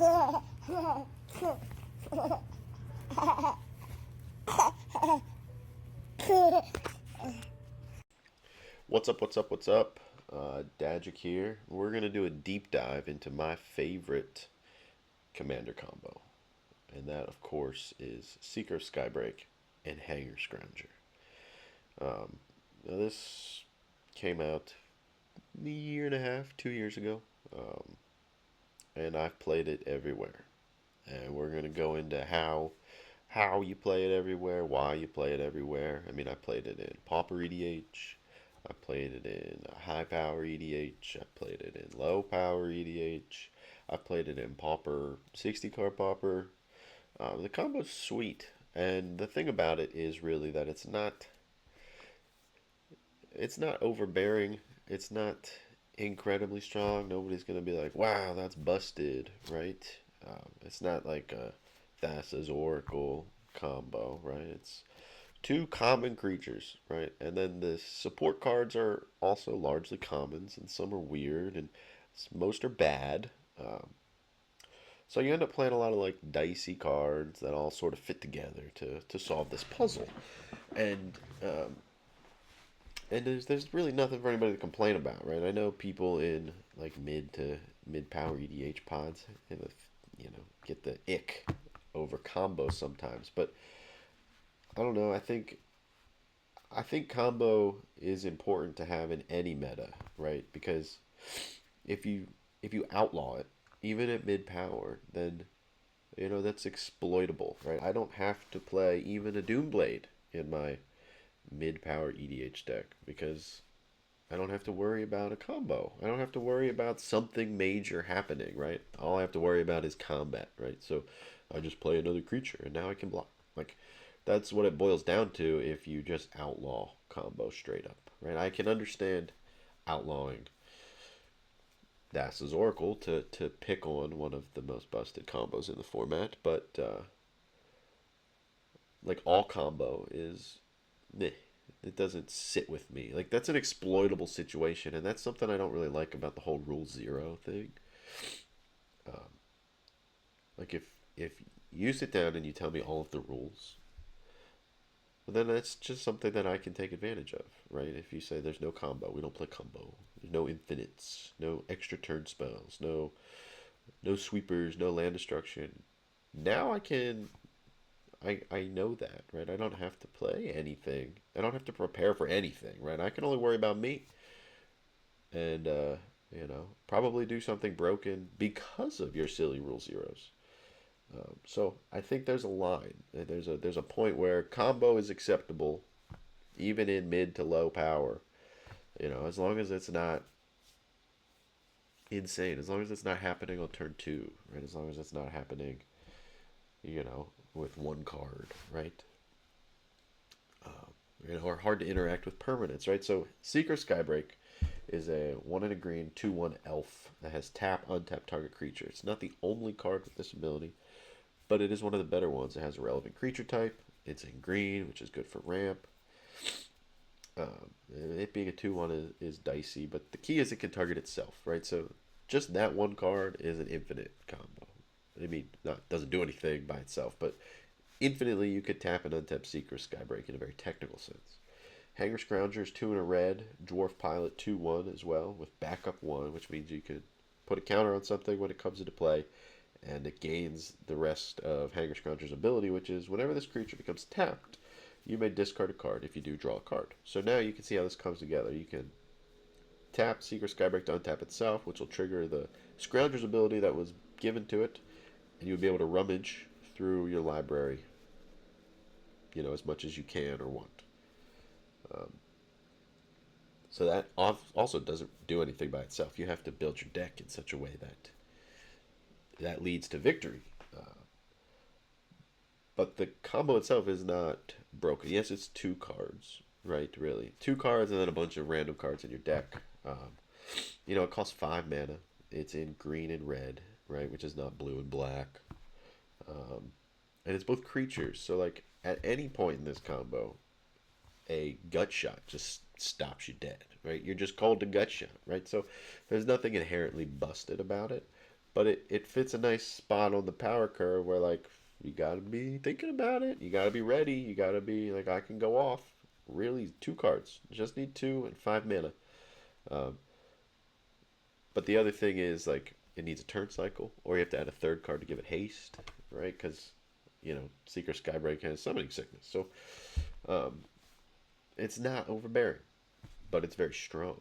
What's up, what's up, what's up? Dagic here. We're going to do a deep dive into my favorite commander combo. And that, of course, is Seeker of Skybreak and Hangar Scrounger. Now this came out a year and a half, 2 years ago. And I've played it everywhere. And we're going to go into how you play it everywhere, why you play it everywhere. I mean, I played it in Pauper EDH. I played it in high power EDH. I played it in low power EDH. I played it in Pauper 60 card Pauper. The combo's sweet, and the thing about it is really that it's not overbearing. It's not incredibly strong. Nobody's gonna be like, "Wow, that's busted," right? It's not like a Thassa's Oracle combo, right? It's two common creatures, right? And then the support cards are also largely commons, and some are weird, and most are bad. So you end up playing a lot of like dicey cards that all sort of fit together to solve this puzzle, and um, and there's really nothing for anybody to complain about, right? I know people in like mid power EDH pods, get the ick over combos sometimes, but I don't know. I think combo is important to have in any meta, right? Because if you if you outlaw it, even at mid power, then that's exploitable, right? I don't have to play even a Doomblade in my mid power EDH deck because I don't have to worry about a combo. I don't have to worry about something major happening, right? All I have to worry about is combat, right? So I just play another creature and now I can block. Like that's what it boils down to if you just outlaw combo straight up, right? I can understand outlawing Thassa's Oracle to pick on one of the most busted combos in the format, but like all combo is, meh, it doesn't sit with me. Like that's an exploitable situation, and that's something I don't really like about the whole Rule Zero thing. Um, like if you sit down and you tell me all of the rules, well, then that's just something that I can take advantage of, right? If you say there's no combo, we don't play combo. There's no infinites, no extra turn spells, no sweepers, no land destruction. Now I know that, right? I don't have to play anything. I don't have to prepare for anything, right? I can only worry about me and probably do something broken because of your silly rule zeros. So I think there's a line. There's a point where combo is acceptable, even in mid to low power. As long as it's not insane, as long as it's not happening on turn two, right? As long as it's not happening, with one card, right? Or hard to interact with permanents, right? So Seeker Skybreak is a 1 and a green 2/1 elf that has tap untap target creature. It's not the only card with this ability, but it is one of the better ones. It has a relevant creature type. It's in green, which is good for ramp. It being a 2/1 is dicey, but the key is it can target itself, right? So just that one card is an infinite combo. I mean, not doesn't do anything by itself, but infinitely you could tap and untap Seeker Skybreak in a very technical sense. Hangar Scrounger is 2 and a red, Dwarf Pilot 2/1 as well, with backup 1, which means you could put a counter on something when it comes into play, and it gains the rest of Hangar Scrounger's ability, which is whenever this creature becomes tapped, you may discard a card. If you do, draw a card. So now you can see how this comes together. You can tap Seeker Skybreak to untap itself, which will trigger the Scrounger's ability that was given to it, and you'll be able to rummage through your library, as much as you can or want. Um, so that also doesn't do anything by itself. You have to build your deck in such a way that leads to victory. But the combo itself is not broken. Yes, it's two cards, right? Really, two cards and then a bunch of random cards in your deck. It costs 5 mana. It's in green and red, right? Which is not blue and black. And it's both creatures. So like at any point in this combo, a gut shot just stops you dead, right? You're just called to gut shot, right? So there's nothing inherently busted about it. but it fits a nice spot on the power curve where like you gotta be thinking about it. You gotta be ready. You gotta be like I can go off. Really, two cards. Just need two and 5 mana. Um, but the other thing is like it needs a turn cycle, or you have to add a third card to give it haste, right? Because Seeker Skybreak has summoning sickness, so um, it's not overbearing, but it's very strong.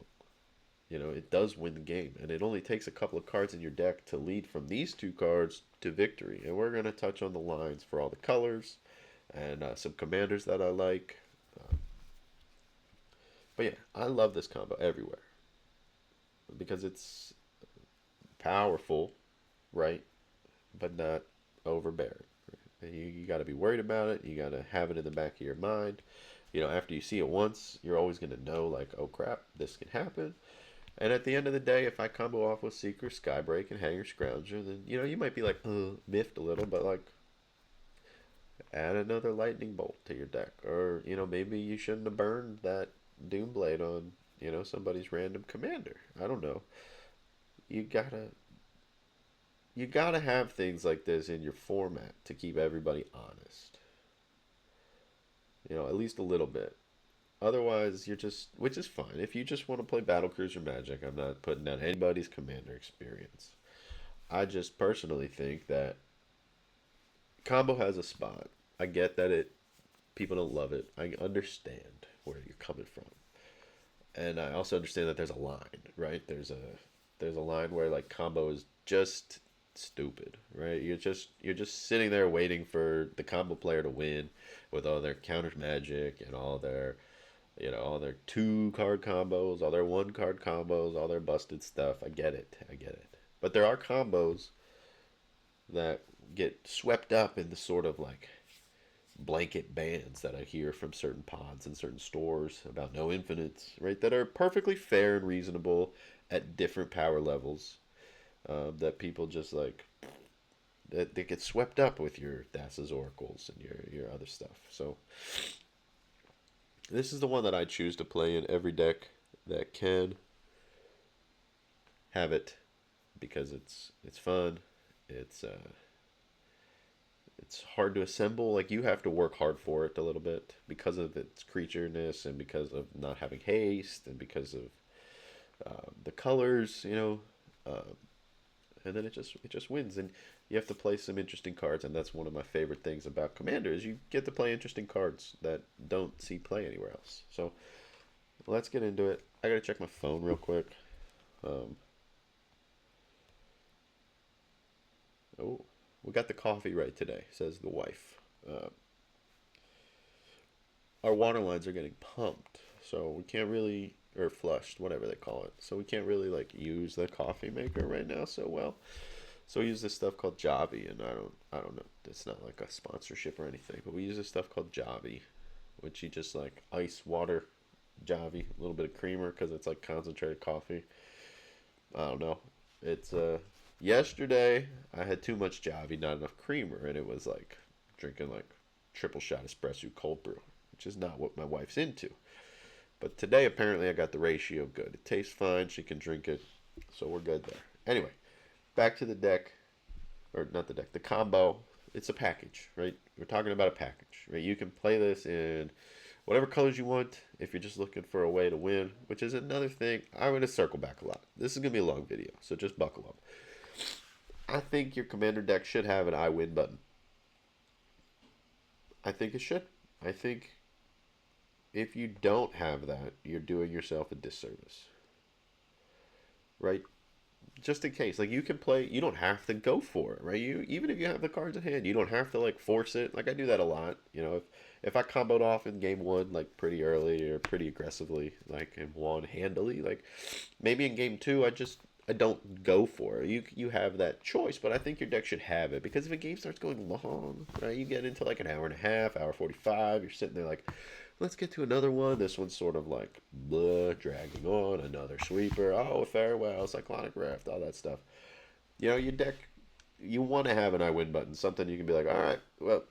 It does win the game, and it only takes a couple of cards in your deck to lead from these two cards to victory. And we're going to touch on the lines for all the colors and some commanders that I like. But yeah, I love this combo everywhere because it's powerful, right? But not overbearing. And you got to be worried about it. You got to have it in the back of your mind. After you see it once, you're always going to know, like, oh crap, this can happen. And at the end of the day, if I combo off with Seeker, Skybreak, and Hangar Scrounger, then you might be like miffed a little, but like add another lightning bolt to your deck, or maybe you shouldn't have burned that Doomblade on somebody's random commander. I don't know. You gotta you gotta have things like this in your format to keep everybody honest. At least a little bit. Otherwise, you're just, which is fine. If you just want to play Battlecruiser Magic, I'm not putting down anybody's commander experience. I just personally think that combo has a spot. I get that people don't love it. I understand where you're coming from, and I also understand that there's a line, right? There's a line where like combo is just stupid, right? You're just sitting there waiting for the combo player to win with all their counter magic and all their two card combos, all their one card combos, all their busted stuff. I get it. I get it. But there are combos that get swept up in the sort of like blanket bans that I hear from certain pods and certain stores about no infinites, right? That are perfectly fair and reasonable at different power levels. That people just like that they get swept up with your Thassa's oracles and your other stuff. So this is the one that I choose to play in every deck that can have it because it's fun. It's it's hard to assemble. Like you have to work hard for it a little bit because of its creatureness and because of not having haste and because of the colors. And then it just wins. And you have to play some interesting cards, and that's one of my favorite things about Commander is you get to play interesting cards that don't see play anywhere else. So let's get into it. I gotta check my phone real quick. Um, oh, we got the coffee right today, says the wife. Our water lines are getting pumped, so we can't really, or flushed, whatever they call it. So we can't really like use the coffee maker right now so well. So we use this stuff called Javi, and I don't know. It's not like a sponsorship or anything, but we use this stuff called Javi, which you just like ice water, Javi, a little bit of creamer because it's like concentrated coffee. I don't know. It's yesterday I had too much Javi, not enough creamer, and it was like drinking like triple shot espresso cold brew, which is not what my wife's into. But today apparently I got the ratio good. It tastes fine. She can drink it, so we're good there. Anyway, back to the deck, or not the deck, the combo. It's a package, right? We're talking about a package, right? You can play this in whatever colors you want if you're just looking for a way to win, which is another thing. I'm going to circle back a lot. This is going to be a long video, so just buckle up. I think your commander deck should have an I win button. I think it should. I think if you don't have that, you're doing yourself a disservice, right? Just in case, like you can play, you don't have to go for it, right? You even if you have the cards in hand, you don't have to like force it. Like I do that a lot, if I comboed off in game one like pretty early or pretty aggressively, like and won handily, like maybe in game two I don't go for it. You have that choice, but I think your deck should have it because if a game starts going long, right, you get into like an hour and a half, hour 45, you're sitting there like, let's get to another one. This one's sort of like blah, dragging on. Another sweeper. Oh, farewell, cyclonic rift, all that stuff. Your deck, you want to have an I win button. Something you can be like, all right, well,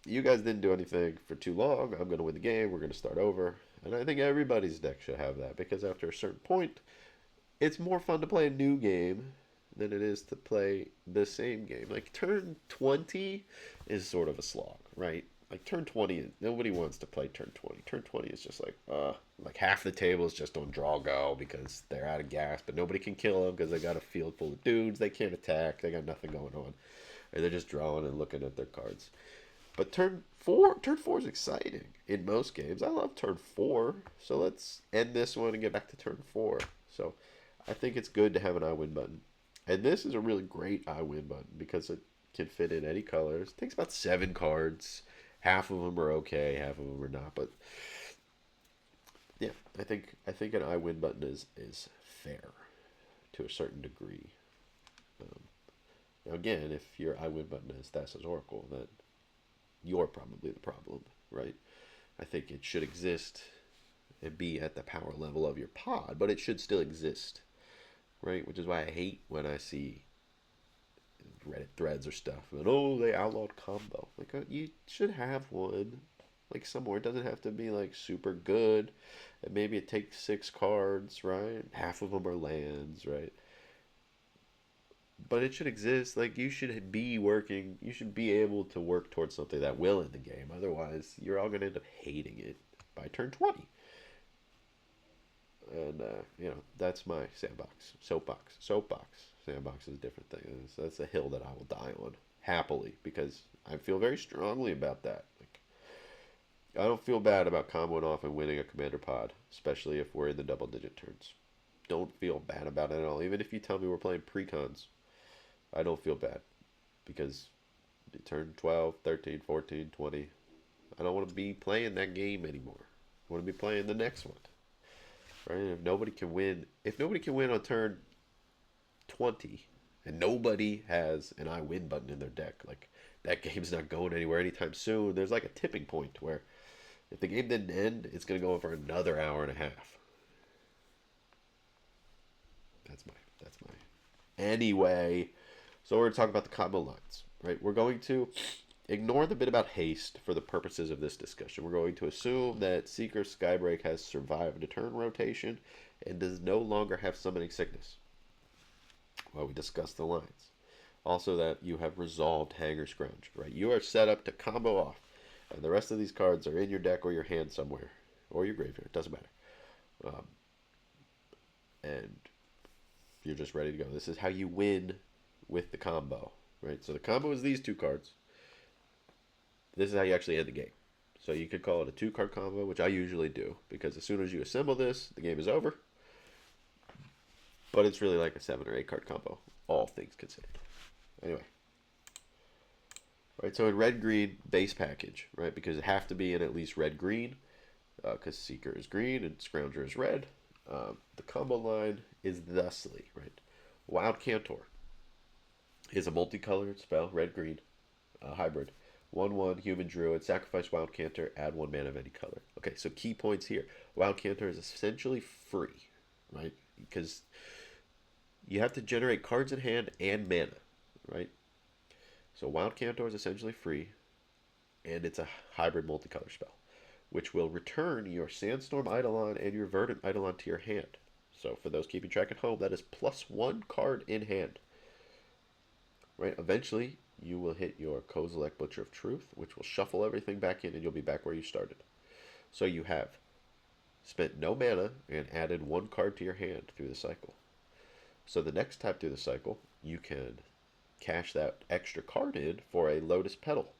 you guys didn't do anything for too long. I'm going to win the game. We're going to start over. And I think everybody's deck should have that because after a certain point, it's more fun to play a new game than it is to play the same game. Like turn 20 is sort of a slog, right? Like turn 20, nobody wants to play turn 20. Turn 20 is just like half the table is just on draw go because they're out of gas, but nobody can kill them because they got a field full of dudes. They can't attack. They got nothing going on. Or they're just drawing and looking at their cards. But turn 4 is exciting in most games. I love turn 4. So let's end this one and get back to turn 4. So I think it's good to have an I win button. And this is a really great I win button because it can fit in any colors. It takes about 7 cards. Half of them are okay, half of them are not. But yeah, I think an I win button is fair to a certain degree. Um, Now again, if your I win button is Thassa's Oracle, then you're probably the problem, right? I think it should exist and be at the power level of your pod, but it should still exist, right? Which is why I hate when I see Reddit threads or stuff, and oh, they outlawed combo. Like you should have one, like somewhere. It doesn't have to be like super good, and maybe it takes 6 cards, right? Half of them are lands, right? But it should exist. Like you should be working. You should be able to work towards something that will in the game. Otherwise, you're all gonna end up hating it by turn 20. And that's my sandbox, soapbox. Sandbox is a different thing. That's a hill that I will die on happily because I feel very strongly about that. Like I don't feel bad about comboing off and winning a commander pod, especially if we're in the double-digit turns. Don't feel bad about it at all. Even if you tell me we're playing precons, I don't feel bad because turn 12, 13, 14, 20. I don't want to be playing that game anymore. I want to be playing the next one. Right? If nobody can win on turn 20 and nobody has an I win button in their deck, like that game's not going anywhere anytime soon. There's like a tipping point where if the game didn't end, it's going to go on for another hour and a half. That's my anyway. So we're going to talk about the combo lines, right? We're going to ignore the bit about haste for the purposes of this discussion. We're going to assume that Seeker Skybreak has survived a turn rotation and does no longer have summoning sickness while we discuss the lines. Also that you have resolved Hangar Scrounger, right? You are set up to combo off, and the rest of these cards are in your deck or your hand somewhere, or your graveyard, doesn't matter. And you're just ready to go. This is how you win with the combo, right? So the combo is these 2 cards. This is how you actually end the game. So you could call it a 2-card combo, which I usually do, because as soon as you assemble this, the game is over. But it's really like a 7 or 8-card combo, all things considered. Anyway. Right, so in red-green base package, right, because it have to be in at least red-green, because Seeker is green and Scrounger is red. The combo line is thusly, right? Wild Cantor is a multicolored spell, red-green, hybrid. 1/1 human druid, sacrifice Wild Cantor, add 1 mana of any color. Okay, so key points here. Wild Cantor is essentially free, right? Because you have to generate cards in hand and mana, right? So Wild Cantor is essentially free, and it's a hybrid multicolor spell, which will return your Sandstorm Eidolon and your Verdant Eidolon to your hand. So for those keeping track at home, that is +1 card in hand. Right? Eventually, you will hit your Kozilek Butcher of Truth, which will shuffle everything back in, and you'll be back where you started. So you have spent no mana and added 1 card to your hand through the cycle. So the next time through the cycle, you can cash that extra card in for a Lotus Petal.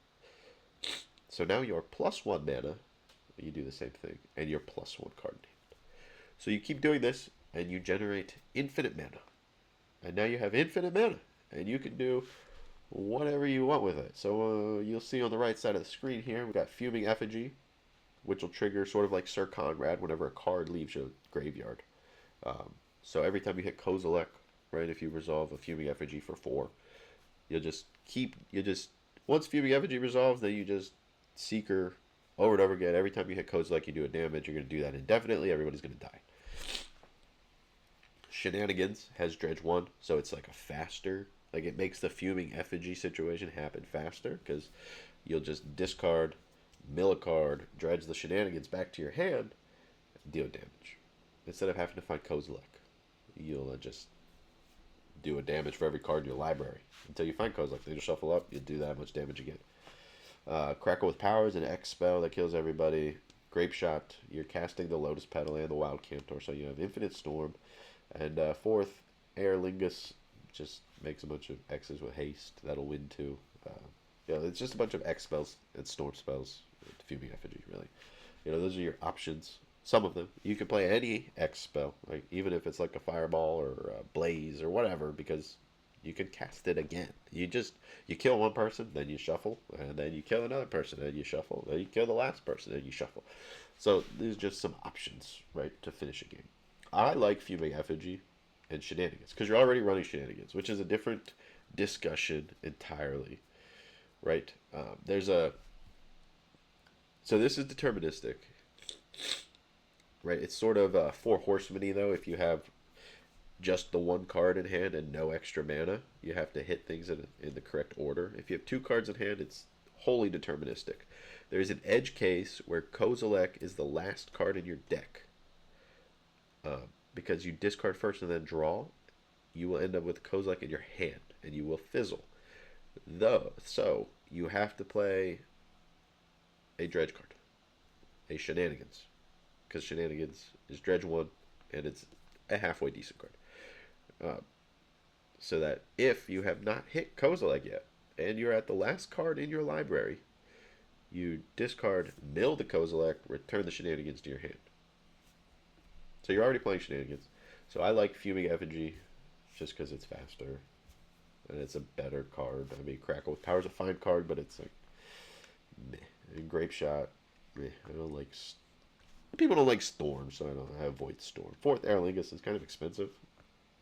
So now you're +1 mana, you do the same thing, and you're +1 card in hand. So you keep doing this, and you generate infinite mana. And now you have infinite mana, and you can do whatever you want with it. So you'll see on the right side of the screen here, we've got Fuming Effigy, which will trigger sort of like Sir Conrad whenever a card leaves your graveyard. So every time you hit Kozilek, right, if you resolve a Fuming Effigy for 4, once Fuming Effigy resolves, then you just Seeker over and over again. Every time you hit Kozilek, you do a damage. You're going to do that indefinitely. Everybody's going to die. Shenanigans has Dredge 1, so it's like a faster, like it makes the Fuming Effigy situation happen faster, because you'll just discard, mill a card, dredge the Shenanigans back to your hand, and deal damage. Instead of having to find Kozilek, you'll just do a damage for every card in your library until you find Kozilek. Then you shuffle up, you do that much damage again. Crackle with Power is an X spell that kills everybody. Grape Shot, you're casting the Lotus Petal and the Wild Cantor, so you have Infinite Storm. And fourth, Aer Lingus just makes a bunch of X's with haste. That'll win too. Yeah, it's just a bunch of X spells and Storm spells. Fuming Effigy, really. Those are your options. Some of them. You can play any X spell, like even if it's like a Fireball or a Blaze or whatever, because you can cast it again. You kill one person, then you shuffle, and then you kill another person, and you shuffle, then you kill the last person, and you shuffle. So there's just some options, right, to finish a game. I like Fuming Effigy and Shenanigans because you're already running Shenanigans, which is a different discussion entirely, right? There's a so this is deterministic, right? It's sort of four horsemen-y though. If you have just the one card in hand and no extra mana, you have to hit things in the correct order. If you have two cards in hand, it's wholly deterministic. There's an edge case where Kozilek is the last card in your deck. Because you discard first and then draw, you will end up with Kozilek in your hand, and you will fizzle. So you have to play a dredge card, a Shenanigans, because Shenanigans is dredge 1, and it's a halfway decent card. So that if you have not hit Kozilek yet, and you're at the last card in your library, you discard, mill the Kozilek, return the Shenanigans to your hand. So you're already playing Shenanigans. So I like Fuming Effigy just because it's faster and it's a better card. I mean, Crackle with Power's a fine card, but it's like meh. And Grape Shot, meh. I don't like. People don't like Storm, so I avoid Storm. Fourth, Aer Lingus is kind of expensive,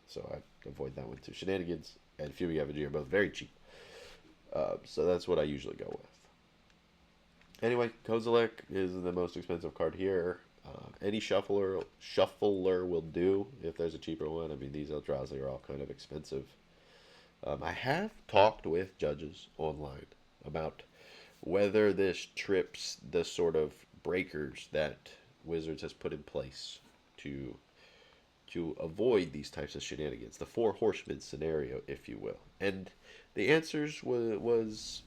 so I avoid that one too. Shenanigans and Fuming Effigy are both very cheap, so that's what I usually go with. Anyway, Kozilek is the most expensive card here. Any shuffler will do if there's a cheaper one. I mean, these Eldrazi are all kind of expensive. I have talked with judges online about whether this trips the sort of breakers that Wizards has put in place to avoid these types of shenanigans, the Four Horsemen scenario, if you will. And the answers was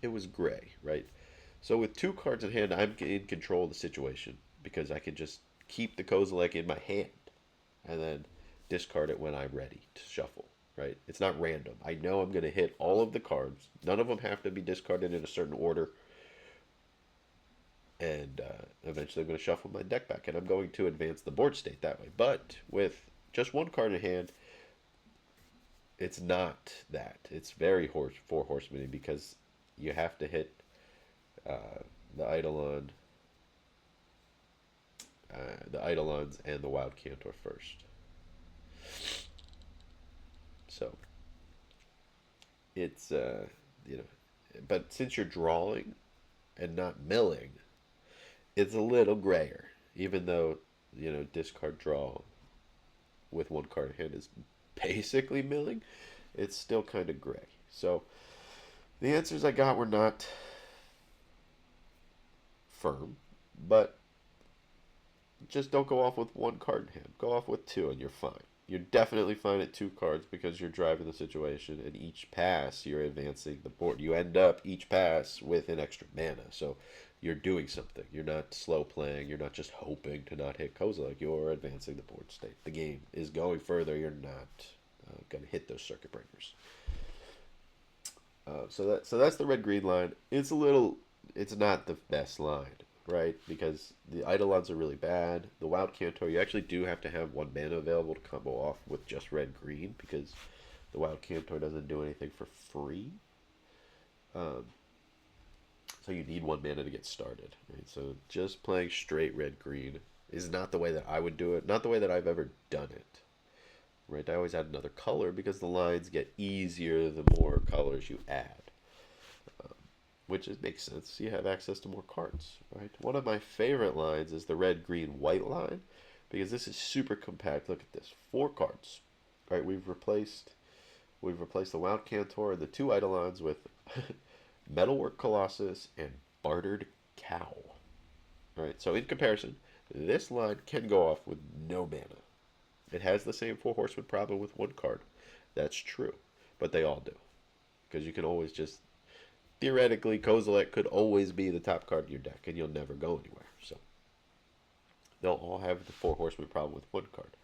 it was gray, right? So with two cards in hand, I'm in control of the situation because I can just keep the Kozilek in my hand and then discard it when I'm ready to shuffle, right? It's not random. I know I'm going to hit all of the cards. None of them have to be discarded in a certain order. And eventually I'm going to shuffle my deck back, and I'm going to advance the board state that way. But with just one card in hand, it's not that. It's very Four Horsemen because you have to hit the Eidolon, the Eidolons and the Wild Cantor first. So it's but since you're drawing and not milling, it's a little grayer. Even though discard draw with one card in hand is basically milling, it's still kind of gray. So the answers I got were not firm, but just don't go off with one card in hand. Go off with two and you're fine. You're definitely fine at two cards because you're driving the situation, and each pass you're advancing the board. You end up each pass with an extra mana, so you're doing something. You're not slow playing. You're not just hoping to not hit Kozilek. You're advancing the board state. The game is going further. You're not going to hit those circuit breakers. So that's the red-green line. It's not the best line, right? Because the Eidolons are really bad. The Wild Cantor, you actually do have to have one mana available to combo off with just red-green because the Wild Cantor doesn't do anything for free. So you need one mana to get started, right? So just playing straight red-green is not the way that I would do it, not the way that I've ever done it, right? I always add another color because the lines get easier the more colors you add. Which makes sense. You have access to more cards, right? One of my favorite lines is the red, green, white line because this is super compact. Look at this, 4 cards, right? We've replaced the Wild Cantor and the 2 Eidolons with Metalwork Colossus and Bartered Cow, right? So in comparison, this line can go off with no mana. It has the same Four Horsemen problem with one card, That's true, but they all do because you can always just theoretically Kozilek could always be the top card in your deck, and you'll never go anywhere. So they'll all have the four horsemen problem with one card.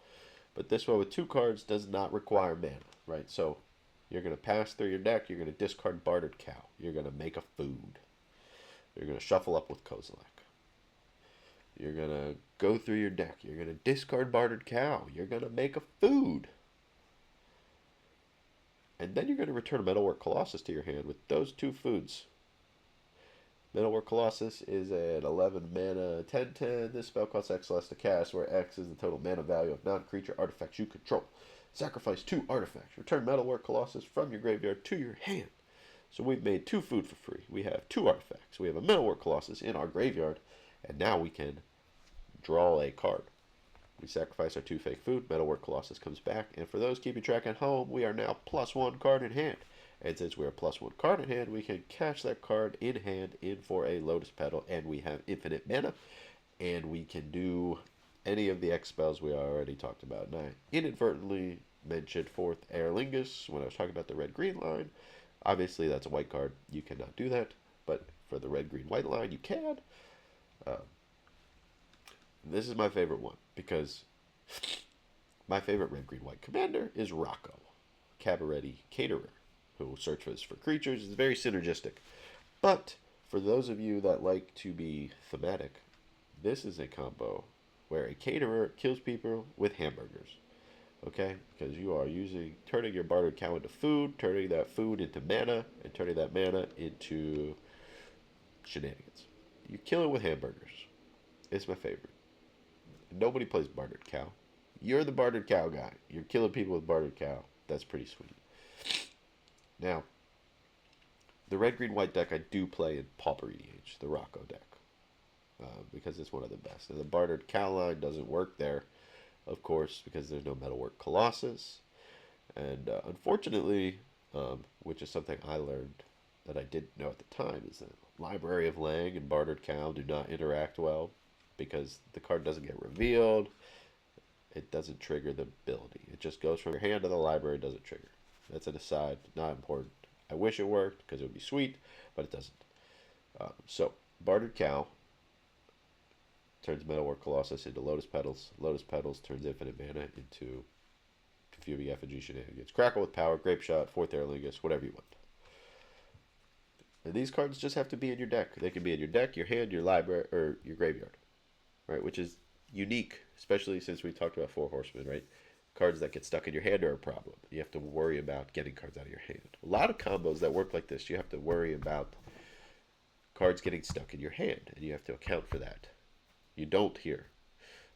But this one with two cards does not require mana, right? So you're going to pass through your deck. You're going to discard Bartered Cow. You're going to make a food. You're going to shuffle up with Kozilek. You're going to go through your deck. You're going to discard Bartered Cow. You're going to make a food. And then you're going to return a Metalwork Colossus to your hand with those two foods. Metalwork Colossus is an 11 mana 10/10. This spell costs X less to cast, where X is the total mana value of non-creature artifacts you control. Sacrifice 2 artifacts. Return Metalwork Colossus from your graveyard to your hand. So we've made 2 food for free. We have 2 artifacts. We have a Metalwork Colossus in our graveyard, and now we can draw a card. We sacrifice our 2 fake food. Metalwork Colossus comes back, and for those keeping track at home, we are now +1 card in hand. And since we're a +1 card in hand, we can catch that card in hand in for a Lotus Petal, and we have infinite mana, and we can do any of the X spells we already talked about. And I inadvertently mentioned 4th Aerlingus when I was talking about the red-green line. Obviously, that's a white card. You cannot do that, but for the red-green-white line, you can. This is my favorite one, because my favorite red-green-white commander is Rocco, Cabaretti Caterer, who searches for creatures. It's very synergistic. But for those of you that like to be thematic, this is a combo where a caterer kills people with hamburgers. Okay? Because you are turning your bartered cow into food, turning that food into mana, and turning that mana into shenanigans. You kill it with hamburgers. It's my favorite. Nobody plays bartered cow. You're the bartered cow guy. You're killing people with bartered cow. That's pretty sweet. Now, the red-green-white deck I do play in Pauper EDH, the Rocco deck, because it's one of the best. And the bartered cow line doesn't work there, of course, because there's no Metalwork Colossus. And unfortunately, which is something I learned that I didn't know at the time, is that Library of Lang and bartered cow do not interact well, because the card doesn't get revealed. It doesn't trigger the ability. It just goes from your hand to the library, doesn't trigger. That's an aside, not important. I wish it worked because it would be sweet, but it doesn't. So, Bartered Cow turns Metalwork Colossus into Lotus Petals. Lotus Petals turns infinite mana into Fuming Effigy shenanigans. Crackle with Power, Grape Shot, 4th Aerlingus, whatever you want. And these cards just have to be in your deck. They can be in your deck, your hand, your library, or your graveyard, right? Which is unique, especially since we talked about Four Horsemen, right? Cards that get stuck in your hand are a problem. You have to worry about getting cards out of your hand. A lot of combos that work like this, you have to worry about cards getting stuck in your hand, and you have to account for that. You don't here.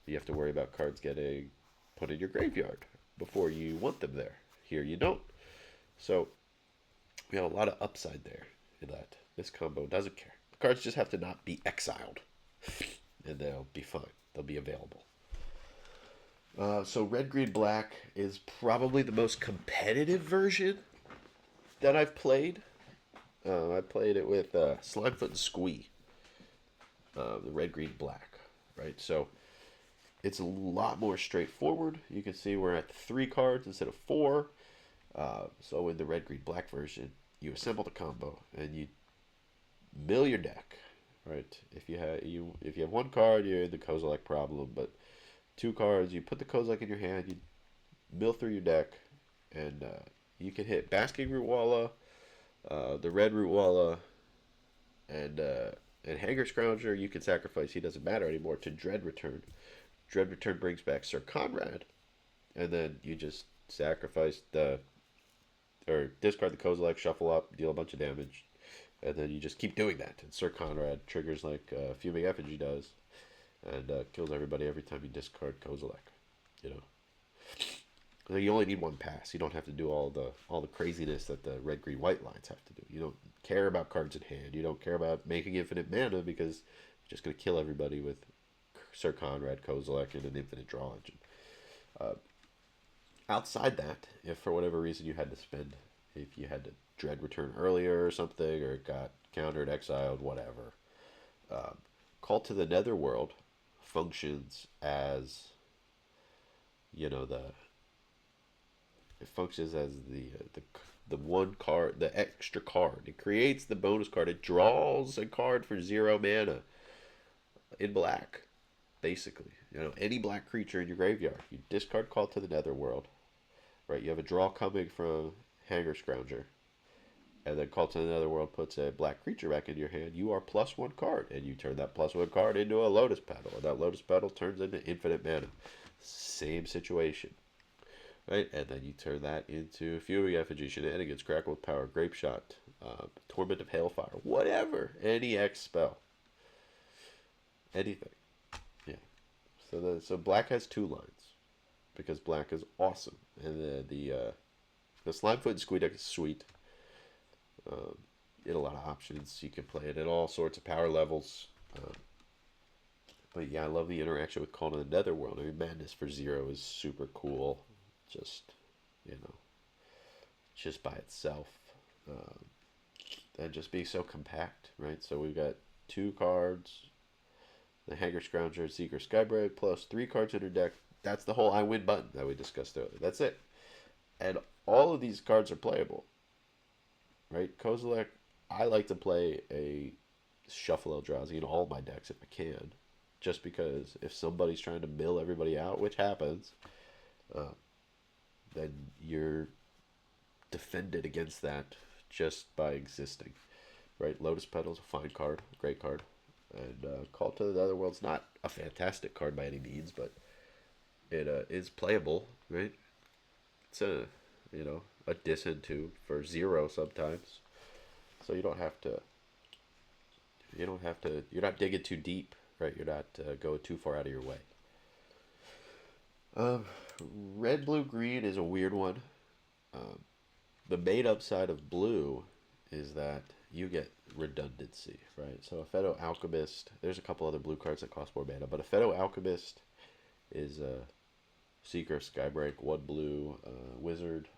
You have to worry about cards getting put in your graveyard before you want them there. Here you don't. So we have a lot of upside there in that this combo doesn't care. The cards just have to not be exiled, and they'll be fine. They'll be available. So red, green, black is probably the most competitive version that I've played. I played it with Slimefoot and Squee, the red, green, black, right? So it's a lot more straightforward. You can see we're at 3 cards instead of 4. So in the red, green, black version, you assemble the combo and you mill your deck, right? If you have 1 card, you're in the Kozilek problem, but 2 cards, you put the Kozilek in your hand, you mill through your deck, and you can hit Basking Rootwalla, the red Rootwalla, and Hangar Scrounger. You can sacrifice, he doesn't matter anymore, to Dread Return. Dread Return brings back Sir Conrad, and then you just sacrifice or discard the Kozilek, shuffle up, deal a bunch of damage, and then you just keep doing that. And Sir Conrad triggers like Fuming Effigy does, and kills everybody every time you discard Kozilek. You know, you only need 1 pass. You don't have to do all the craziness that the red, green, white lines have to do. You don't care about cards in hand. You don't care about making infinite mana because you're just going to kill everybody with Sir Conrad, Kozilek, and an infinite draw engine. Outside that, if for whatever reason if you had to Dread Return earlier or something, or it got countered, exiled, whatever, Call to the Netherworld functions as, the It functions as the one card, the extra card. It creates the bonus card. It draws a card for 0 mana in black, basically. Any black creature in your graveyard. You discard Call to the Netherworld, right? You have a draw coming from Hangar Scrounger, and then Call to the Netherworld puts a black creature back in your hand. You are +1 card, and you turn that +1 card into a Lotus Petal, and that Lotus Petal turns into infinite mana. Same situation, right? And then you turn that into Fuming Effigy, Shenanigans, Crackle with Power, Grape Shot, Torment of Hailfire, whatever. Any X spell. Anything. Yeah. So black has 2 lines because black is awesome, and the Slimefoot and Squeak deck is sweet. Get a lot of options. You can play it at all sorts of power levels. But yeah, I love the interaction with Call to the Netherworld. I mean, Madness for 0 is super cool. Just, you know, just by itself. And just being so compact, right? So we've got 2 cards, the Hangar Scrounger, Seeker, Skybreak, plus 3 cards in your deck. That's the whole I win button that we discussed earlier. That's it. And all of these cards are playable, right? Kozilek, I like to play a Shuffle Eldrazi in all my decks if I can. Just because if somebody's trying to mill everybody out, which happens, then you're defended against that just by existing, right? Lotus Petal's a fine card, great card, and Call to the Otherworld's not a fantastic card by any means, but it is playable, right? It's a disintu for 0 sometimes, so you don't have to. You're not digging too deep, right? You're not going too far out of your way. Um, Red, blue, green is a weird one. Um, the main upside of blue is that you get redundancy, right? So a Pheto Alchemist, there's a couple other blue cards that cost more mana, but a Pheto Alchemist is a Seeker, Skybreak, 1 blue, wizard,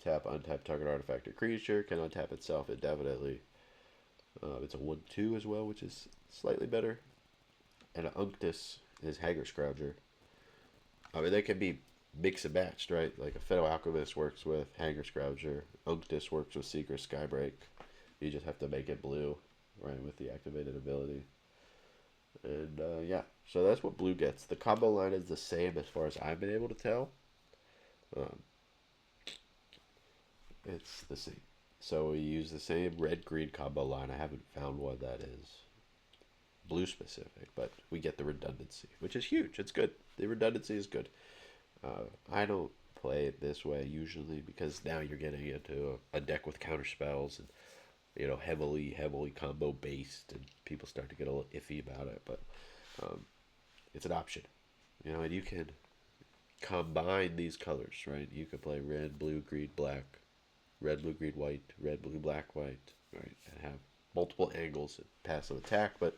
tap, untap target artifact or creature, can untap itself indefinitely. It's a 1/2 as well, which is slightly better. And an Unctus is Hanger Scrounger. I mean, they can be mix and matched, right? Like a Pheto Alchemist works with Hanger Scrounger, Unctus works with Seeker, Skybreak. You just have to make it blue, right, with the activated ability. And yeah, so that's what blue gets. The combo line is the same as far as I've been able to tell. Um, it's the same. So we use the same red-green combo line. I haven't found one that is blue specific, but we get the redundancy, which is huge. It's good. The redundancy is good. I don't play it this way usually because now you're getting into a deck with counter spells and heavily combo based, and people start to get a little iffy about it. But it's an option, and you can combine these colors, right? You can play red, blue, green, black, red, blue, green, white, red, blue, black, white, right, and have multiple angles and passive attack. But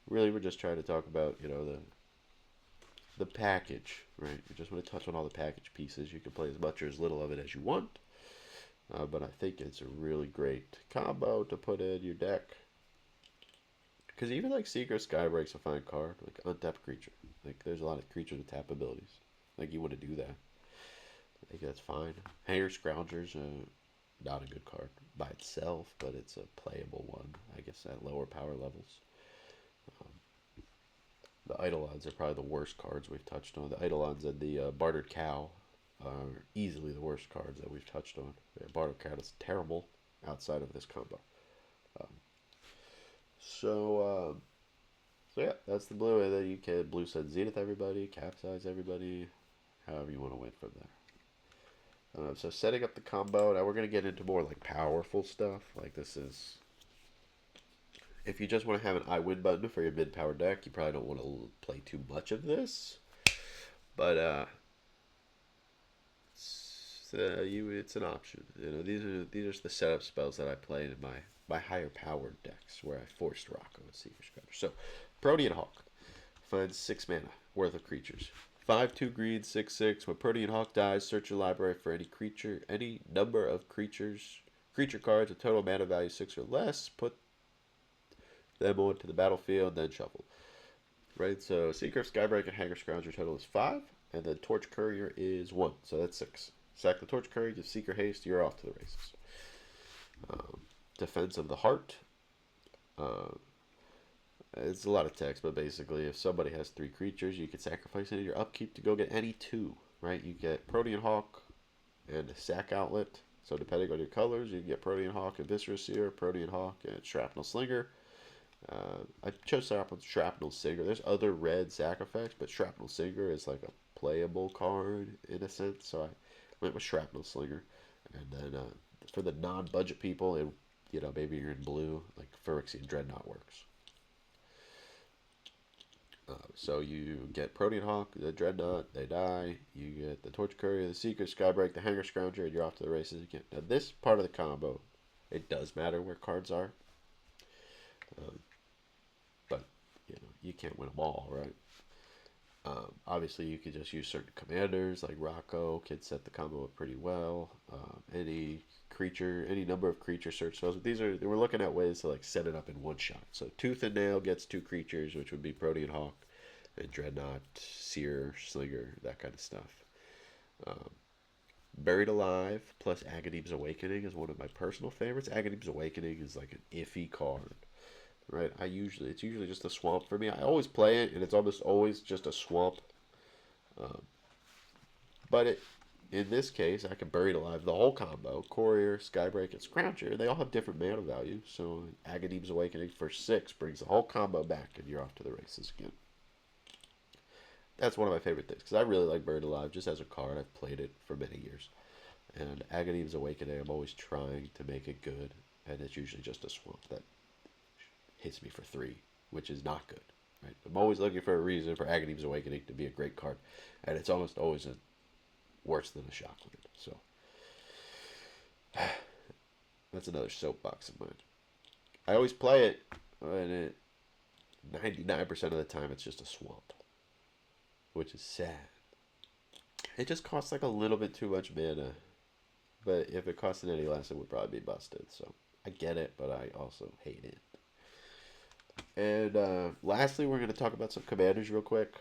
really, we're just trying to talk about the package, right? We just want to touch on all the package pieces. You can play as much or as little of it as you want, but I think it's a really great combo to put in your deck. Because even like Seeker Skybreak's a fine card, like untap creature. Like there's a lot of creature to tap abilities. Like you want to do that. I think that's fine. Hanger Scrounger's not a good card by itself, but it's a playable one, I guess, at lower power levels. The Eidolons are probably the worst cards we've touched on. The Eidolons and the Bartered Cow are easily the worst cards that we've touched on. The Bartered Cow is terrible outside of this combo. Um, so yeah, that's the blue. And then you can blue send Zenith everybody, capsize everybody, however you want to win from there. So setting up the combo. Now we're gonna get into more like powerful stuff. Like this is, if you just want to have an I win button for your mid power deck, you probably don't want to play too much of this. But it's an option. These are the setup spells that I play in my higher powered decks where I forced Rocco and Seeker Scrounger. So Protean Hawk finds 6 mana worth of creatures. 5/2 green, 6/6. When Protean Hawk dies, search your library for any number of creature cards with total mana value 6 or less. Put them onto the battlefield, then shuffle. Right, so Seeker, Skybreak, and Hanger Scrounger total is 5, and then Torch Courier is 1, so that's 6. Sack the Torch Courier, give Seeker haste, you're off to the races. Defense of the Heart. Uh, it's a lot of text, but basically, if somebody has 3 creatures, you can sacrifice it in your upkeep to go get any 2, right? You get Protean Hawk and Sack Outlet. So depending on your colors, you can get Protean Hawk and Viscera Seer, Protean Hawk and Shrapnel Slinger. I chose Shrapnel Slinger. There's other red sack effects, but Shrapnel Slinger is like a playable card in a sense, so I went with Shrapnel Slinger. And then for the non-budget people, maybe you're in blue, like Phyrexian Dreadnought works. So you get Protean Hawk, the Dreadnought, they die. You get the Torch Courier, the Seeker, Skybreak, the Hangar, Scrounger, and you're off to the races again. Now this part of the combo, it does matter where cards are. But, you can't win them all, right? Obviously, you could just use certain commanders, like Rocco can set the combo up pretty well. Any number of creature search spells. But we're looking at ways to set it up in one shot. So Tooth and Nail gets 2 creatures, which would be Protean Hawk and Dreadnought, Seer, Slinger, that kind of stuff. Buried Alive plus Agadeem's Awakening is one of my personal favorites. Agadeem's Awakening is like an iffy card, right? It's usually just a swamp for me. I always play it, and it's almost always just a swamp. But in this case, I can Buried Alive the whole combo. Courier, Skybreak, and Scrounger, they all have different mana value. So Agadeem's Awakening for 6 brings the whole combo back, and you're off to the races again. That's one of my favorite things, because I really like Buried Alive just as a card. I've played it for many years. And Agadeem's Awakening, I'm always trying to make it good, and it's usually just a swamp that hits me for 3, which is not good. Right? I'm always looking for a reason for Agadeem's Awakening to be a great card, and it's almost always worse than a Shockland. So that's another soapbox of mine. I always play it, and 99% of the time it's just a swamp, which is sad. It just costs a little bit too much mana, but if it costed any less, it would probably be busted. So I get it, but I also hate it. And lastly, we're going to talk about some commanders real quick.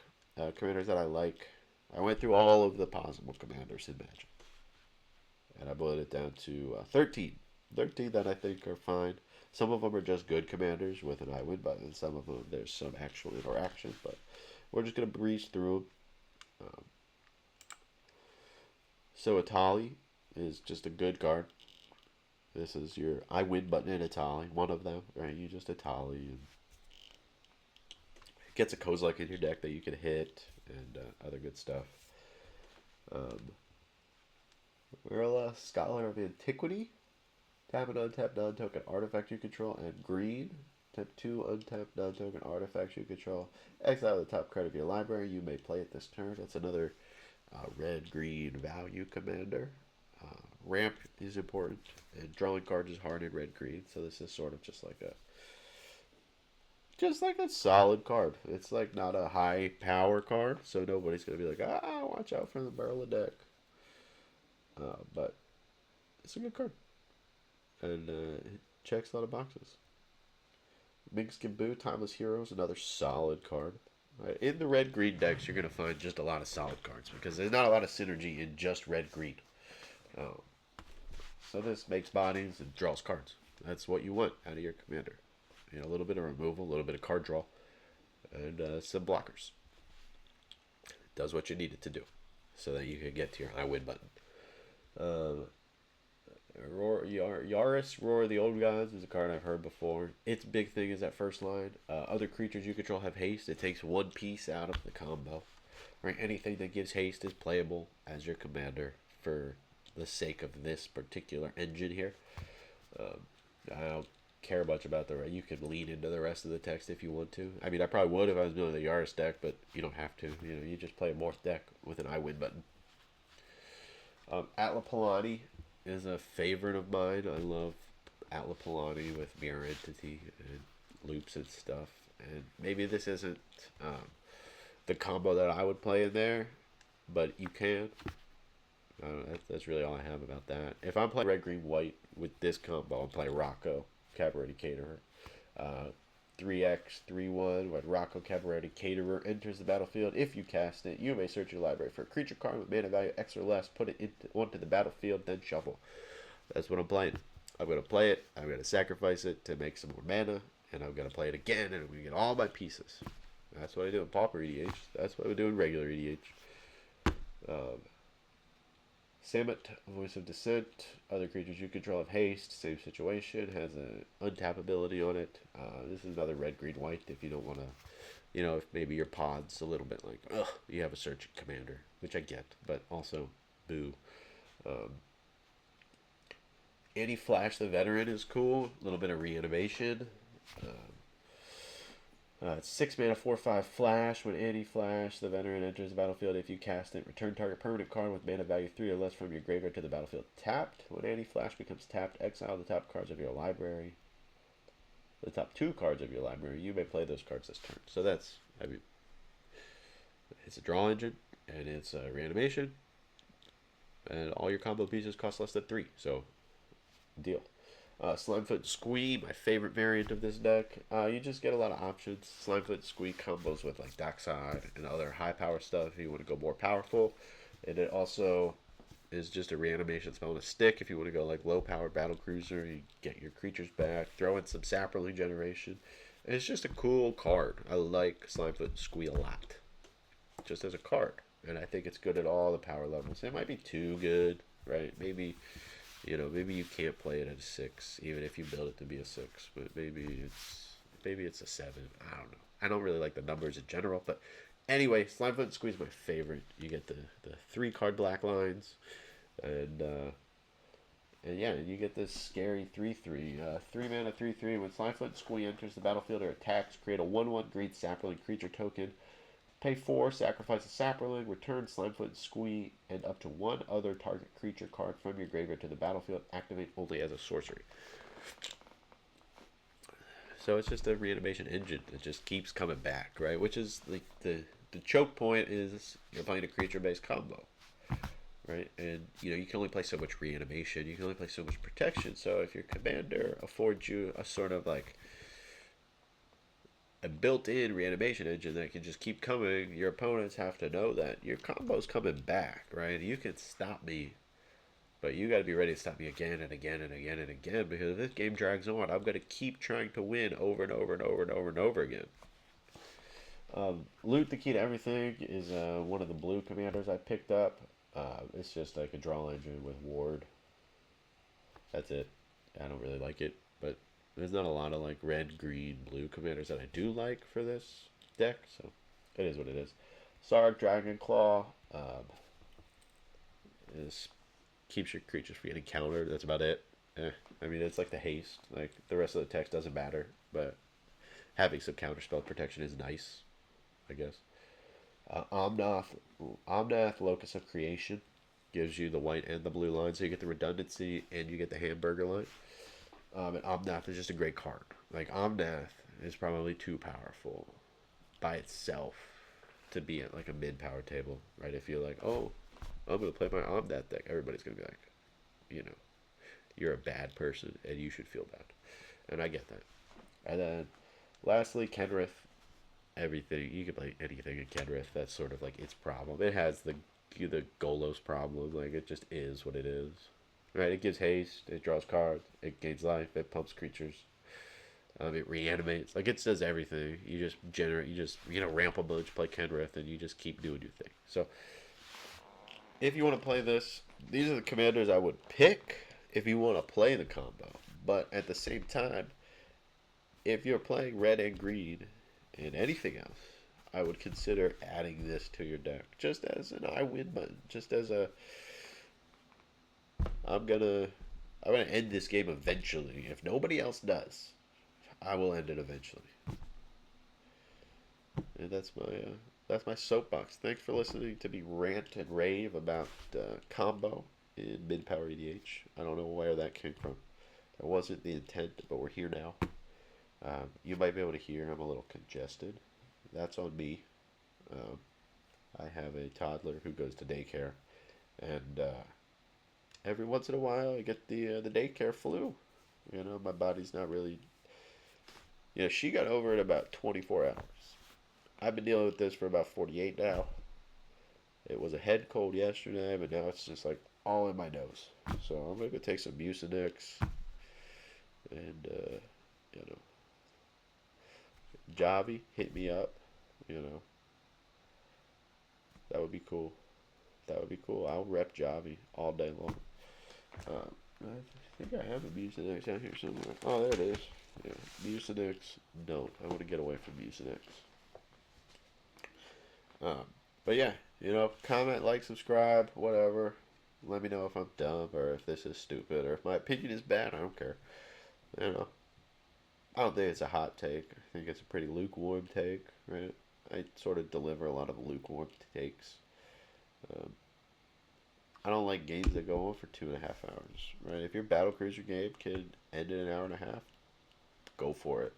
Commanders that I like. I went through all of the possible commanders in Magic, and I boiled it down to 13. 13 that I think are fine. Some of them are just good commanders with an I win button. Some of them, there's some actual interaction, but we're just going to breeze through them. So Atali is just a good card. This is your I win button in Atali, one of them, right? You just Atali, and it gets a Kozilek in your deck that you can hit, and other good stuff. Marilla, Scholar of Antiquity. Tap an untapped non-token artifact you control, and green. Tap 2 untapped non-token artifacts you control. Exile the top card of your library. You may play it this turn. That's another red-green value commander. Ramp is important, and drawing cards is hard in red-green, so this is sort of just like a solid card. It's not a high power card, so nobody's gonna be like, watch out for the Merlin deck. But it's a good card, and it checks a lot of boxes. Minx Gimbu, Timeless Heroes, another solid card. Right. In the red-green decks, you're going to find just a lot of solid cards, because there's not a lot of synergy in just red-green. So this makes bodies and draws cards. That's what you want out of your commander. A little bit of removal, a little bit of card draw, and some blockers. Does what you need it to do, so that you can get to your I win button. Yaris, Roar of the Old Gods is a card I've heard before. Its big thing is that first line. Other creatures you control have haste. It takes 1 piece out of the combo. Right? Anything that gives haste is playable as your commander for the sake of this particular engine here. I don't care much about the rest. You can lean into the rest of the text if you want to. I mean, I probably would if I was doing the Yaris deck, but you don't have to. You just play a Morph deck with an I win button. Atla Palani is a favorite of mine. I love Atla Palani with Mirror Entity and loops and stuff. And maybe this isn't the combo that I would play in there, but you can. That's really all I have about that. If I'm playing red, green, white with this combo, I'll play Rocco, Cabaret Caterer. 3x 3/1 when Rocco Cavalry Caterer enters the battlefield. If you cast it, you may search your library for a creature card with mana value X or less, put it onto the battlefield, then shuffle. That's what I'm playing. I'm going to play it, I'm going to sacrifice it to make some more mana, and I'm going to play it again, and I'm going to get all my pieces. That's what I do in Pauper EDH. That's what I do in regular EDH. Samut, Voice of Dissent. Other creatures you control have haste. Same situation. Has an untap ability on it. This is another red, green, white. If you don't want to, if maybe your pod's a little bit like, ugh, you have a search commander, which I get, but also, boo. Um, Anti-Flash the Veteran is cool. A little bit of reanimation. It's 6 mana, 4/5 flash. When anti-flash, the veteran enters the battlefield. If you cast it, return target permanent card with mana value 3 or less from your graveyard to the battlefield tapped. When anti-flash becomes tapped, exile the top cards of your library. The top 2 cards of your library. You may play those cards this turn. So that's, it's a draw engine, and it's a reanimation, and all your combo pieces cost less than 3. So, deal. Slimefoot Squee, my favorite variant of this deck. You just get a lot of options. Slimefoot Squee combos with like Dockside and other high power stuff if you want to go more powerful. And it also is just a reanimation spell on a stick if you want to go like low power battle cruiser. You get your creatures back, throw in some sapperling generation. And it's just a cool card. I like Slimefoot Squee a lot. Just as a card. And I think it's good at all the power levels. It might be too good, right? Maybe you can't play it at a 6, even if you build it to be a 6. But maybe it's a 7. I don't know. I don't really like the numbers in general, but anyway, Slimefoot Squeeze is my favorite. You get the 3 card black lines, and yeah, you get this scary 3/3, 3 mana 3/3. When Slimefoot Squeeze enters the battlefield or attacks, create a 1/1 green sapperling creature token. Pay 4, sacrifice a sapperling, return Slimefoot Squee, and up to 1 other target creature card from your graveyard to the battlefield. Activate only as a sorcery. So it's just a reanimation engine that just keeps coming back, right? Which is like the choke point is you're playing a creature-based combo, right? And you can only play so much reanimation, you can only play so much protection. So if your commander affords you a sort of like a built-in reanimation engine that can just keep coming, your opponents have to know that your combo's coming back, right? You can stop me, but you got to be ready to stop me again and again and again and again, because if this game drags on, I'm going to keep trying to win over and over and over and over and over again. Loot the Key to Everything is one of the blue commanders I picked up. It's just like a draw engine with Ward. That's it. I don't really like it, but there's not a lot of like red, green, blue commanders that I do like for this deck, so it is what it is. Sarg Dragonclaw is keeps your creatures from getting countered. That's about it. I mean, it's like the haste. Like the rest of the text doesn't matter, but having some counterspell protection is nice, I guess. Omnath, Locus of Creation, gives you the white and the blue line, so you get the redundancy and you get the hamburger line. And Omnath is just a great card. Like, Omnath is probably too powerful by itself to be at like a mid-power table, right? If you're like, oh, I'm going to play my Omnath deck, everybody's going to be like, you're a bad person and you should feel bad. And I get that. And then, lastly, Kenrith. Everything. You can play anything in Kenrith. That's sort of like its problem. It has the Golos problem. Like, it just is what it is. Right, it gives haste, it draws cards, it gains life, it pumps creatures, it reanimates. Like, it does everything. You just ramp a bunch, play Kenrith, and you just keep doing your thing. So, if you want to play this, these are the commanders I would pick if you want to play the combo. But at the same time, if you're playing red and green and anything else, I would consider adding this to your deck. Just as an I win button. Just as a I'm gonna end this game eventually. If nobody else does, I will end it eventually. And that's my soapbox. Thanks for listening to me rant and rave about combo in mid-power EDH. I don't know where that came from. That wasn't the intent, but we're here now. You might be able to hear I'm a little congested. That's on me. I have a toddler who goes to daycare, and every once in a while I get the daycare flu. My body's not really She got over it in about 24 hours. I've been dealing with this for about 48 now. It was a head cold yesterday, but now it's just like all in my nose. So I'm gonna go take some Mucinex and you know, Javi hit me up. You know, that would be cool. That would be cool. I'll rep Javi all day long. I think I have a Mucinex out here somewhere. Oh, there it is. Yeah, Mucinex. No, I want to get away from Mucinex. Um, but yeah, comment, like, subscribe, whatever. Let me know if I'm dumb or if this is stupid or if my opinion is bad. I don't care. You know, I don't think it's a hot take. I think it's a pretty lukewarm take, right? I sort of deliver a lot of lukewarm takes. Um, I don't like games that go on for 2.5 hours, right? If your battle cruiser game can end in an hour and a half, go for it.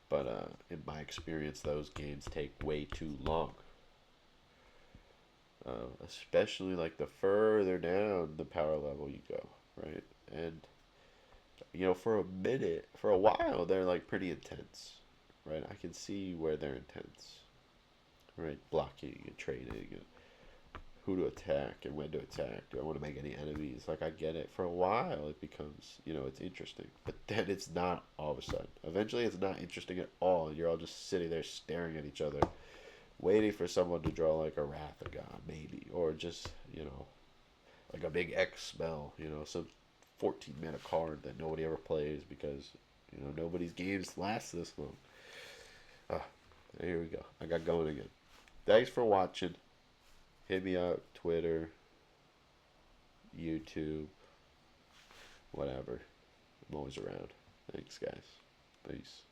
But in my experience, those games take way too long. Especially like the further down the power level you go, right? And for a minute, for a while, they're like pretty intense, right? I can see where they're intense, right? Blocking and trading and who to attack and when to attack. Do I want to make any enemies? Like, I get it. For a while, it becomes, it's interesting. But then it's not all of a sudden. Eventually, it's not interesting at all. You're all just sitting there staring at each other, waiting for someone to draw, like, a Wrath of God, maybe. Or just, like a big X spell, some 14-mana card that nobody ever plays because, nobody's games last this long. Ah, here we go. I got going again. Thanks for watching. Hit me up, Twitter, YouTube, whatever. I'm always around. Thanks, guys. Peace.